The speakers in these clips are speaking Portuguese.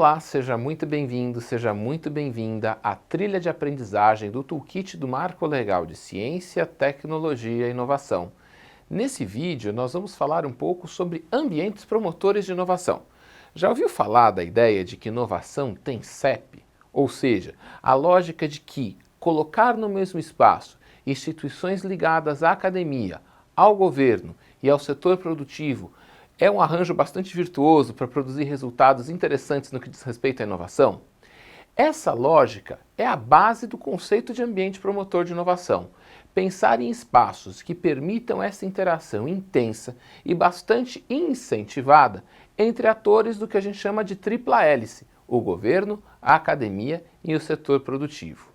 Olá, seja muito bem-vindo, seja muito bem-vinda à trilha de aprendizagem do Toolkit do Marco Legal de Ciência, Tecnologia e Inovação. Nesse vídeo, nós vamos falar um pouco sobre ambientes promotores de inovação. Já ouviu falar da ideia de que inovação tem CEP? Ou seja, a lógica de que colocar no mesmo espaço instituições ligadas à academia, ao governo e ao setor produtivo é um arranjo bastante virtuoso para produzir resultados interessantes no que diz respeito à inovação? Essa lógica é a base do conceito de ambiente promotor de inovação. Pensar em espaços que permitam essa interação intensa e bastante incentivada entre atores do que a gente chama de tripla hélice: o governo, a academia e o setor produtivo.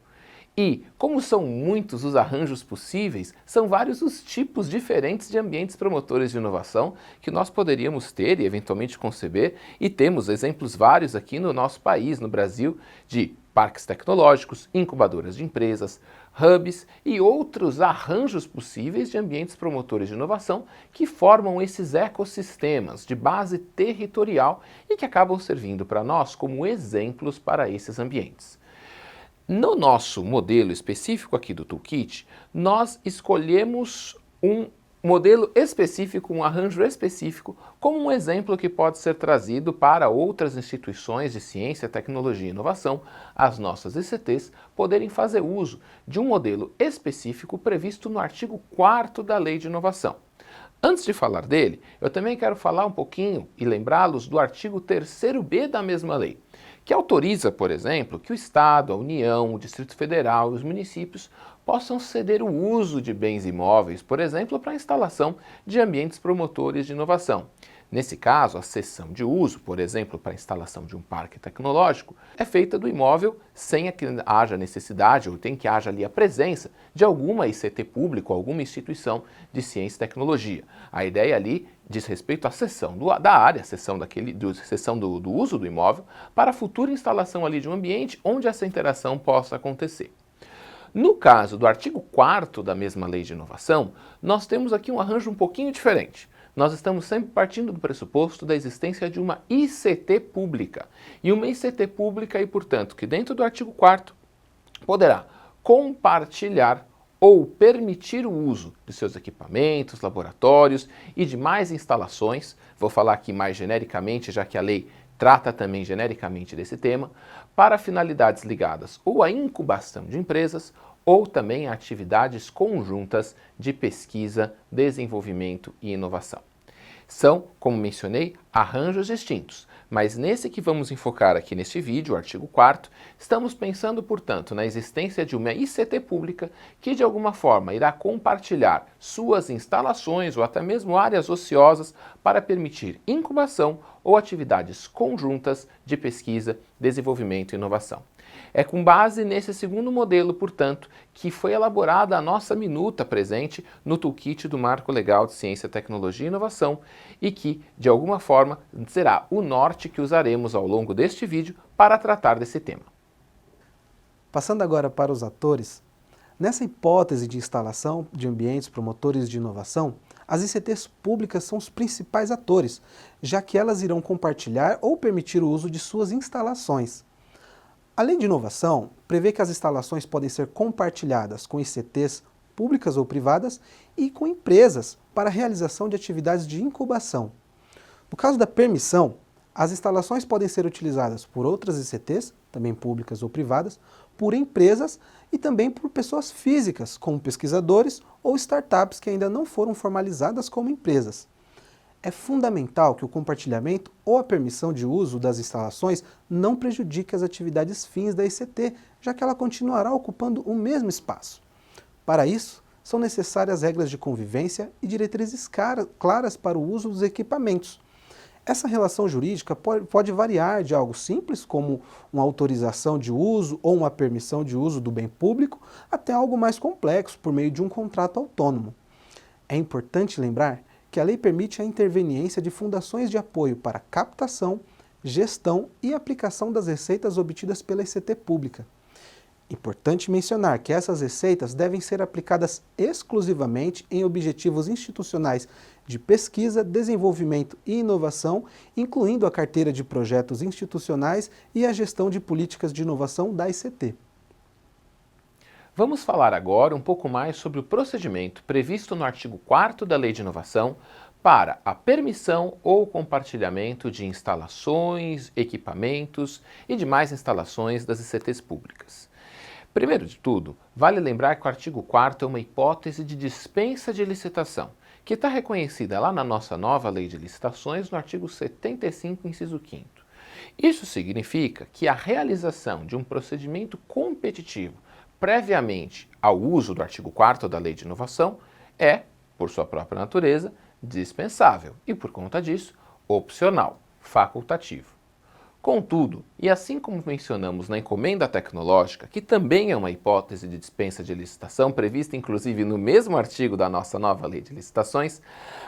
E, como são muitos os arranjos possíveis, são vários os tipos diferentes de ambientes promotores de inovação que nós poderíamos ter e eventualmente conceber, e temos exemplos vários aqui no nosso país, no Brasil, de parques tecnológicos, incubadoras de empresas, hubs e outros arranjos possíveis de ambientes promotores de inovação que formam esses ecossistemas de base territorial e que acabam servindo para nós como exemplos para esses ambientes. No nosso modelo específico aqui do Toolkit, nós escolhemos um modelo específico, um arranjo específico, como um exemplo que pode ser trazido para outras instituições de ciência, tecnologia e inovação, as nossas ICTs, poderem fazer uso de um modelo específico previsto no artigo 4º da Lei de Inovação. Antes de falar dele, eu também quero falar um pouquinho e lembrá-los do artigo 3º-B da mesma lei, que autoriza, por exemplo, que o Estado, a União, o Distrito Federal e os municípios possam ceder o uso de bens imóveis, por exemplo, para a instalação de ambientes promotores de inovação. Nesse caso, a cessão de uso, por exemplo, para a instalação de um parque tecnológico, é feita do imóvel sem que haja necessidade ou tem que haja ali a presença de alguma ICT pública, alguma instituição de ciência e tecnologia. A ideia ali diz respeito à cessão da área, cessão do uso do imóvel para a futura instalação ali de um ambiente onde essa interação possa acontecer. No caso do artigo 4º da mesma Lei de Inovação, nós temos aqui um arranjo um pouquinho diferente. Nós estamos sempre partindo do pressuposto da existência de uma ICT pública. E uma ICT pública, e portanto, que dentro do artigo 4º poderá compartilhar ou permitir o uso de seus equipamentos, laboratórios e demais instalações, vou falar aqui mais genericamente, já que a lei trata também genericamente desse tema, para finalidades ligadas ou à incubação de empresas ou também a atividades conjuntas de pesquisa, desenvolvimento e inovação. São, como mencionei, arranjos distintos, mas nesse que vamos enfocar aqui neste vídeo, o artigo 4º, estamos pensando, portanto, na existência de uma ICT pública que, de alguma forma, irá compartilhar suas instalações ou até mesmo áreas ociosas para permitir incubação ou atividades conjuntas de pesquisa, desenvolvimento e inovação. É com base nesse segundo modelo, portanto, que foi elaborada a nossa minuta presente no Toolkit do Marco Legal de Ciência, Tecnologia e Inovação e que, de alguma forma, será o norte que usaremos ao longo deste vídeo para tratar desse tema. Passando agora para os atores, nessa hipótese de instalação de ambientes promotores de inovação, as ICTs públicas são os principais atores, já que elas irão compartilhar ou permitir o uso de suas instalações. A Lei de Inovação prevê que as instalações podem ser compartilhadas com ICTs públicas ou privadas e com empresas para a realização de atividades de incubação. No caso da permissão, as instalações podem ser utilizadas por outras ICTs, também públicas ou privadas, por empresas e também por pessoas físicas, como pesquisadores ou startups que ainda não foram formalizadas como empresas. É fundamental que o compartilhamento ou a permissão de uso das instalações não prejudique as atividades fins da ICT, já que ela continuará ocupando o mesmo espaço. Para isso, são necessárias regras de convivência e diretrizes claras para o uso dos equipamentos. Essa relação jurídica pode variar de algo simples, como uma autorização de uso ou uma permissão de uso do bem público, até algo mais complexo, por meio de um contrato autônomo. É importante lembrar que a lei permite a interveniência de fundações de apoio para captação, gestão e aplicação das receitas obtidas pela ICT pública. Importante mencionar que essas receitas devem ser aplicadas exclusivamente em objetivos institucionais de pesquisa, desenvolvimento e inovação, incluindo a carteira de projetos institucionais e a gestão de políticas de inovação da ICT. Vamos falar agora um pouco mais sobre o procedimento previsto no artigo 4º da Lei de Inovação para a permissão ou compartilhamento de instalações, equipamentos e demais instalações das ICTs públicas. Primeiro de tudo, vale lembrar que o artigo 4º é uma hipótese de dispensa de licitação, que está reconhecida lá na nossa nova Lei de Licitações, no artigo 75, inciso 5º. Isso significa que a realização de um procedimento competitivo previamente ao uso do artigo 4º da Lei de Inovação é, por sua própria natureza, dispensável e, por conta disso, opcional, facultativo. Contudo, e assim como mencionamos na encomenda tecnológica, que também é uma hipótese de dispensa de licitação, prevista inclusive no mesmo artigo da nossa nova Lei de Licitações,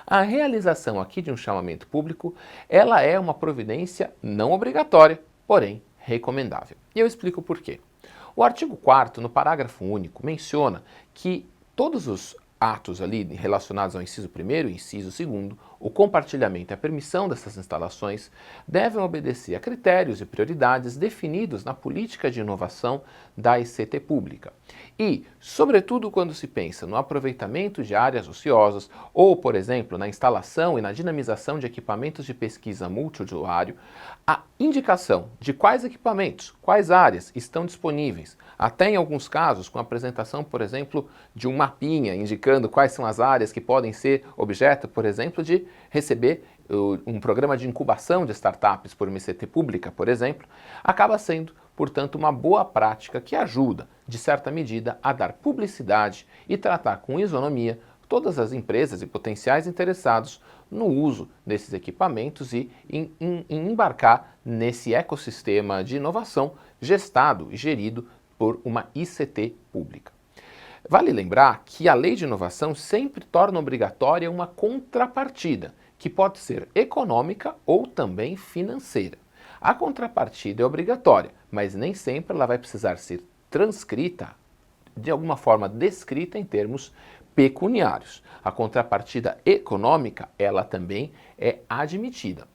a realização aqui de um chamamento público, ela é uma providência não obrigatória, porém recomendável. E eu explico por quê. O artigo 4º, no parágrafo único, menciona que todos os atos ali relacionados ao inciso 1º e inciso 2º, o compartilhamento e a permissão dessas instalações devem obedecer a critérios e prioridades definidos na política de inovação da ICT pública. E, sobretudo quando se pensa no aproveitamento de áreas ociosas ou, por exemplo, na instalação e na dinamização de equipamentos de pesquisa multiusuário, a indicação de quais equipamentos, quais áreas estão disponíveis, até em alguns casos com a apresentação, por exemplo, de um mapinha indicando quais são as áreas que podem ser objeto, por exemplo, de receber um programa de incubação de startups por uma ICT pública, por exemplo, acaba sendo, portanto, uma boa prática que ajuda, de certa medida, a dar publicidade e tratar com isonomia todas as empresas e potenciais interessados no uso desses equipamentos e em embarcar nesse ecossistema de inovação gestado e gerido por uma ICT pública. Vale lembrar que a Lei de Inovação sempre torna obrigatória uma contrapartida, que pode ser econômica ou também financeira. A contrapartida é obrigatória, mas nem sempre ela vai precisar ser transcrita, de alguma forma descrita em termos pecuniários. A contrapartida econômica, ela também é admitida.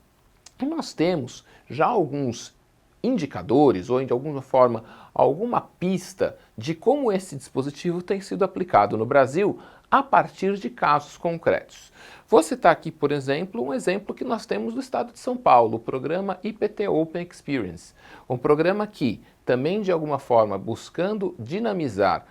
E nós temos já alguns indicadores ou, de alguma forma, alguma pista de como esse dispositivo tem sido aplicado no Brasil a partir de casos concretos. Vou citar aqui, por exemplo, um exemplo que nós temos do estado de São Paulo, o programa IPT Open Experience, um programa que também, de alguma forma, buscando dinamizar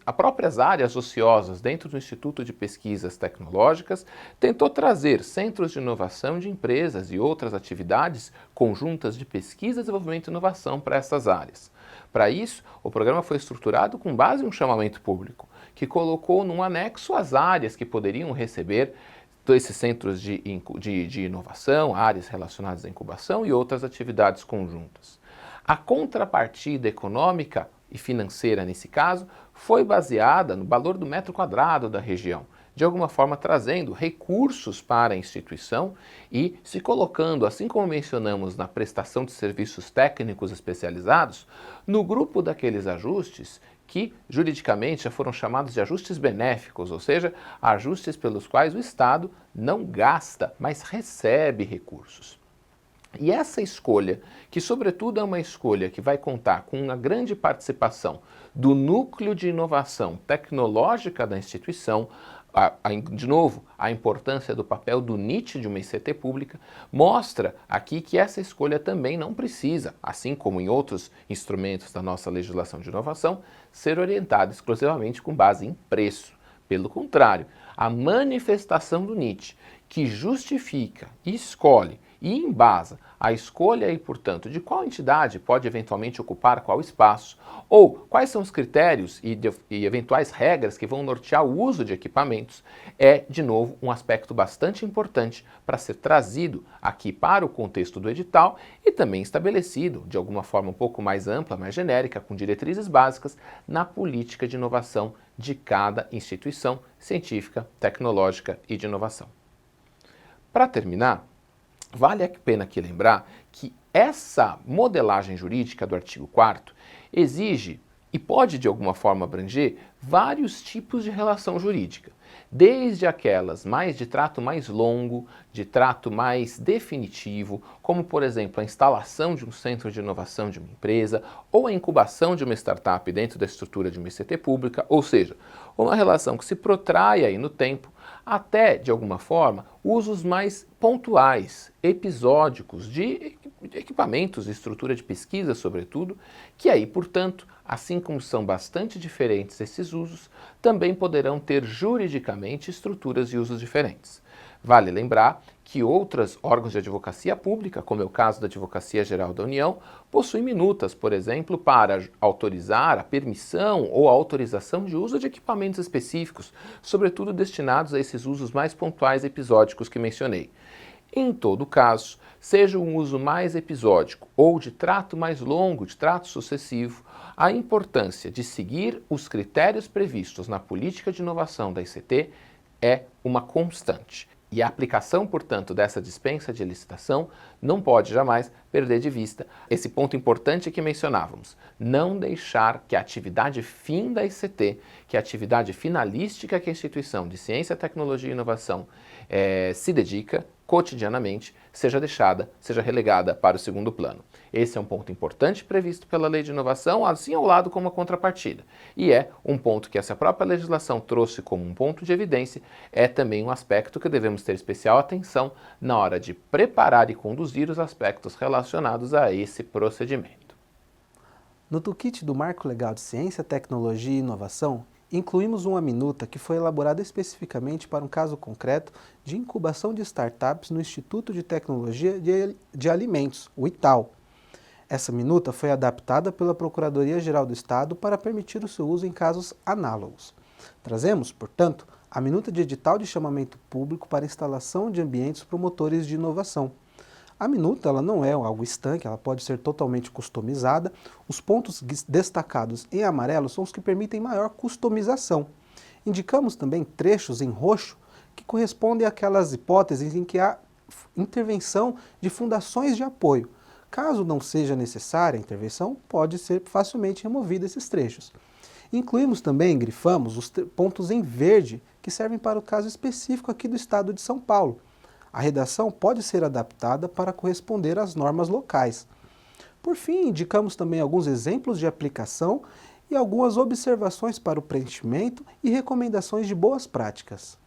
as próprias áreas ociosas dentro do Instituto de Pesquisas Tecnológicas, tentou trazer centros de inovação de empresas e outras atividades conjuntas de pesquisa, desenvolvimento e inovação para essas áreas. Para isso, o programa foi estruturado com base em um chamamento público, que colocou num anexo as áreas que poderiam receber esses centros de inovação, áreas relacionadas à incubação e outras atividades conjuntas. A contrapartida econômica e financeira, nesse caso, foi baseada no valor do metro quadrado da região, de alguma forma trazendo recursos para a instituição e se colocando, assim como mencionamos na prestação de serviços técnicos especializados, no grupo daqueles ajustes que juridicamente já foram chamados de ajustes benéficos, ou seja, ajustes pelos quais o Estado não gasta, mas recebe recursos. E essa escolha, que sobretudo é uma escolha que vai contar com uma grande participação do núcleo de inovação tecnológica da instituição, de novo, a importância do papel do NIT de uma ICT pública, mostra aqui que essa escolha também não precisa, assim como em outros instrumentos da nossa legislação de inovação, ser orientada exclusivamente com base em preço. Pelo contrário, a manifestação do NIT, que justifica, escolhe e embasa a escolha e, portanto, de qual entidade pode eventualmente ocupar qual espaço, ou quais são os critérios e eventuais regras que vão nortear o uso de equipamentos, é, de novo, um aspecto bastante importante para ser trazido aqui para o contexto do edital e também estabelecido, de alguma forma um pouco mais ampla, mais genérica, com diretrizes básicas, na política de inovação de cada instituição científica, tecnológica e de inovação. Para terminar, vale a pena aqui lembrar que essa modelagem jurídica do artigo 4º exige e pode, de alguma forma, abranger vários tipos de relação jurídica, desde aquelas de trato mais longo, de trato mais definitivo, como, por exemplo, a instalação de um centro de inovação de uma empresa ou a incubação de uma startup dentro da estrutura de uma ICT pública, ou seja, uma relação que se protrai aí no tempo, até, de alguma forma, usos mais pontuais, episódicos de equipamentos e estrutura de pesquisa, sobretudo, que aí, portanto, assim como são bastante diferentes esses usos, também poderão ter juridicamente estruturas e usos diferentes. Vale lembrar que outros órgãos de advocacia pública, como é o caso da Advocacia Geral da União, possuem minutas, por exemplo, para autorizar a permissão ou a autorização de uso de equipamentos específicos, sobretudo destinados a esses usos mais pontuais e episódicos que mencionei. Em todo caso, seja um uso mais episódico ou de trato mais longo, de trato sucessivo, a importância de seguir os critérios previstos na política de inovação da ICT é uma constante. E a aplicação, portanto, dessa dispensa de licitação não pode jamais perder de vista esse ponto importante que mencionávamos. Não deixar que a atividade fim da ICT, que a atividade finalística que a instituição de ciência, tecnologia e inovação se dedica cotidianamente, seja relegada para o segundo plano. Esse é um ponto importante previsto pela Lei de Inovação, assim ao lado como a contrapartida. E é um ponto que essa própria legislação trouxe como um ponto de evidência, é também um aspecto que devemos ter especial atenção na hora de preparar e conduzir os aspectos relacionados a esse procedimento. No toolkit do Marco Legal de Ciência, Tecnologia e Inovação, incluímos uma minuta que foi elaborada especificamente para um caso concreto de incubação de startups no Instituto de Tecnologia de Alimentos, o ITAL. Essa minuta foi adaptada pela Procuradoria-Geral do Estado para permitir o seu uso em casos análogos. Trazemos, portanto, a minuta de edital de chamamento público para instalação de ambientes promotores de inovação. A minuta ela não é algo estanque, ela pode ser totalmente customizada. Os pontos destacados em amarelo são os que permitem maior customização. Indicamos também trechos em roxo que correspondem àquelas hipóteses em que há intervenção de fundações de apoio. Caso não seja necessária a intervenção, pode ser facilmente removido esses trechos. Incluímos também, grifamos, os pontos em verde que servem para o caso específico aqui do estado de São Paulo. A redação pode ser adaptada para corresponder às normas locais. Por fim, indicamos também alguns exemplos de aplicação e algumas observações para o preenchimento e recomendações de boas práticas.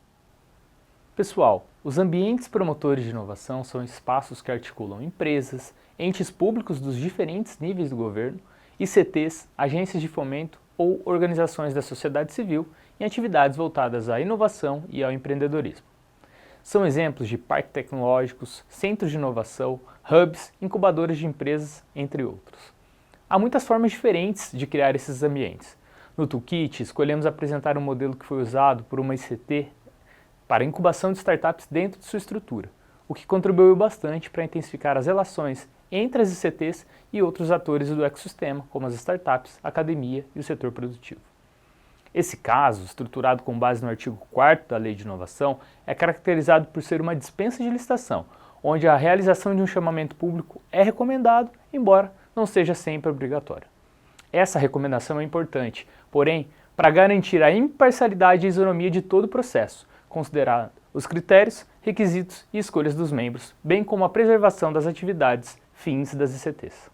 Pessoal, os ambientes promotores de inovação são espaços que articulam empresas, entes públicos dos diferentes níveis do governo, ICTs, agências de fomento ou organizações da sociedade civil em atividades voltadas à inovação e ao empreendedorismo. São exemplos de parques tecnológicos, centros de inovação, hubs, incubadoras de empresas, entre outros. Há muitas formas diferentes de criar esses ambientes. No toolkit, escolhemos apresentar um modelo que foi usado por uma ICT para a incubação de startups dentro de sua estrutura, o que contribuiu bastante para intensificar as relações entre as ICTs e outros atores do ecossistema, como as startups, a academia e o setor produtivo. Esse caso, estruturado com base no artigo 4º da Lei de Inovação, é caracterizado por ser uma dispensa de licitação, onde a realização de um chamamento público é recomendado, embora não seja sempre obrigatório. Essa recomendação é importante, porém, para garantir a imparcialidade e isonomia de todo o processo, considerando os critérios, requisitos e escolhas dos membros, bem como a preservação das atividades fins das ICTs.